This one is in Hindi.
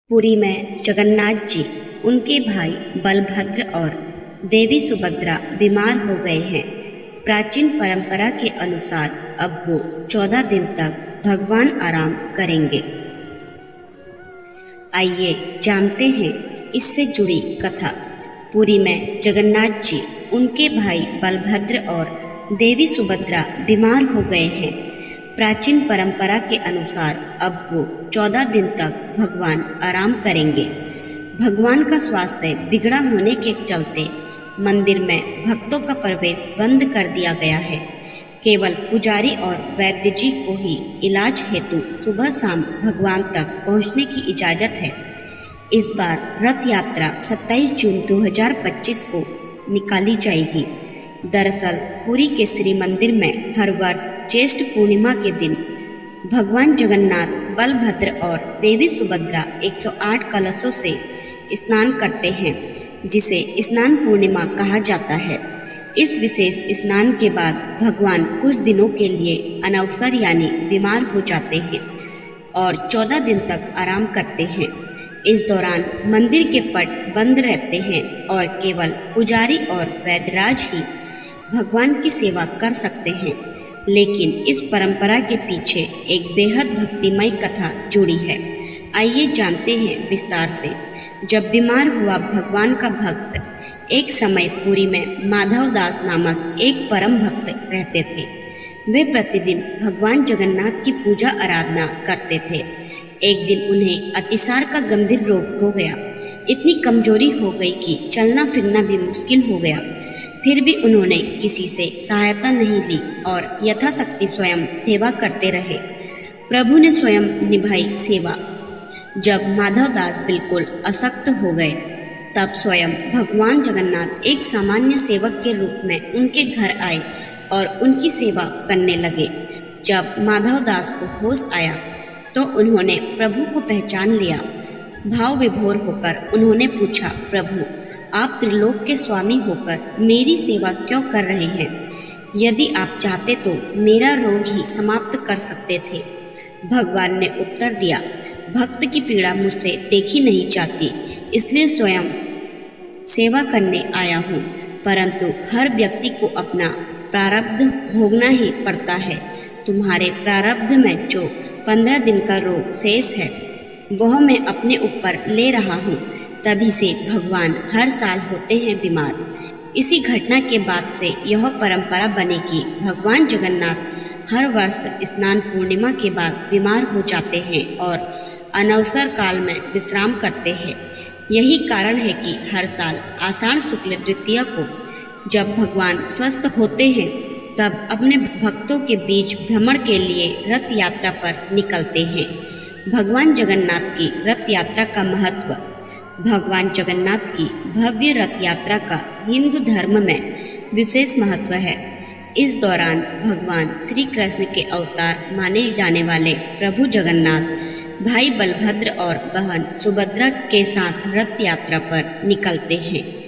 पुरी में जगन्नाथ जी, उनके भाई बलभद्र और देवी सुभद्रा बीमार हो गए हैं। प्राचीन परंपरा के अनुसार अब वो 14 दिन तक भगवान आराम करेंगे। आइए जानते हैं इससे जुड़ी कथा। पुरी में जगन्नाथ जी, उनके भाई बलभद्र और देवी सुभद्रा बीमार हो गए हैं। प्राचीन परंपरा के अनुसार अब वो 14 दिन तक भगवान आराम करेंगे। भगवान का स्वास्थ्य बिगड़ा होने के चलते मंदिर में भक्तों का प्रवेश बंद कर दिया गया है। केवल पुजारी और वैद्य जी को ही इलाज हेतु सुबह शाम भगवान तक पहुंचने की इजाज़त है। इस बार रथ यात्रा 27 जून 2025 को निकाली जाएगी। दरअसल पुरी के श्री मंदिर में हर वर्ष ज्येष्ठ पूर्णिमा के दिन भगवान जगन्नाथ, बलभद्र और देवी सुभद्रा 108 कलशों से स्नान करते हैं, जिसे स्नान पूर्णिमा कहा जाता है। इस विशेष स्नान के बाद भगवान कुछ दिनों के लिए अनवसर यानी बीमार हो जाते हैं और 14 दिन तक आराम करते हैं। इस दौरान मंदिर के पट बंद रहते हैं और केवल पुजारी और वैद्यराज ही भगवान की सेवा कर सकते हैं। लेकिन इस परंपरा के पीछे एक बेहद भक्तिमय कथा जुड़ी है। आइए जानते हैं विस्तार से। जब बीमार हुआ भगवान का भक्त, एक समय पुरी में माधव दास नामक एक परम भक्त रहते थे। वे प्रतिदिन भगवान जगन्नाथ की पूजा आराधना करते थे। एक दिन उन्हें अतिसार का गंभीर रोग हो गया। इतनी कमजोरी हो गई कि चलना फिरना भी मुश्किल हो गया। फिर भी उन्होंने किसी से सहायता नहीं ली और यथाशक्ति स्वयं सेवा करते रहे। प्रभु ने स्वयं निभाई सेवा। जब माधवदास बिल्कुल अशक्त हो गए, तब स्वयं भगवान जगन्नाथ एक सामान्य सेवक के रूप में उनके घर आए और उनकी सेवा करने लगे। जब माधवदास को होश आया तो उन्होंने प्रभु को पहचान लिया। भाव विभोर होकर उन्होंने पूछा, प्रभु, आप त्रिलोक के स्वामी होकर मेरी सेवा क्यों कर रहे हैं? यदि आप चाहते तो मेरा रोग ही समाप्त कर सकते थे। भगवान ने उत्तर दिया, भक्त की पीड़ा मुझसे देखी नहीं जाती, इसलिए स्वयं सेवा करने आया हूँ। परंतु हर व्यक्ति को अपना प्रारब्ध भोगना ही पड़ता है। तुम्हारे प्रारब्ध में जो 15 दिन का रोग शेष है, वह मैं अपने ऊपर ले रहा हूँ। तभी से भगवान हर साल होते हैं बीमार। इसी घटना के बाद से यह परंपरा बनी कि भगवान जगन्नाथ हर वर्ष स्नान पूर्णिमा के बाद बीमार हो जाते हैं और अनवसर काल में विश्राम करते हैं। यही कारण है कि हर साल आषाढ़ शुक्ल द्वितीया को जब भगवान स्वस्थ होते हैं, तब अपने भक्तों के बीच भ्रमण के लिए रथ यात्रा पर निकलते हैं। भगवान जगन्नाथ की रथ यात्रा का महत्व। भगवान जगन्नाथ की भव्य रथ यात्रा का हिंदू धर्म में विशेष महत्व है। इस दौरान भगवान श्री कृष्ण के अवतार माने जाने वाले प्रभु जगन्नाथ भाई बलभद्र और बहन सुभद्रा के साथ रथ यात्रा पर निकलते हैं।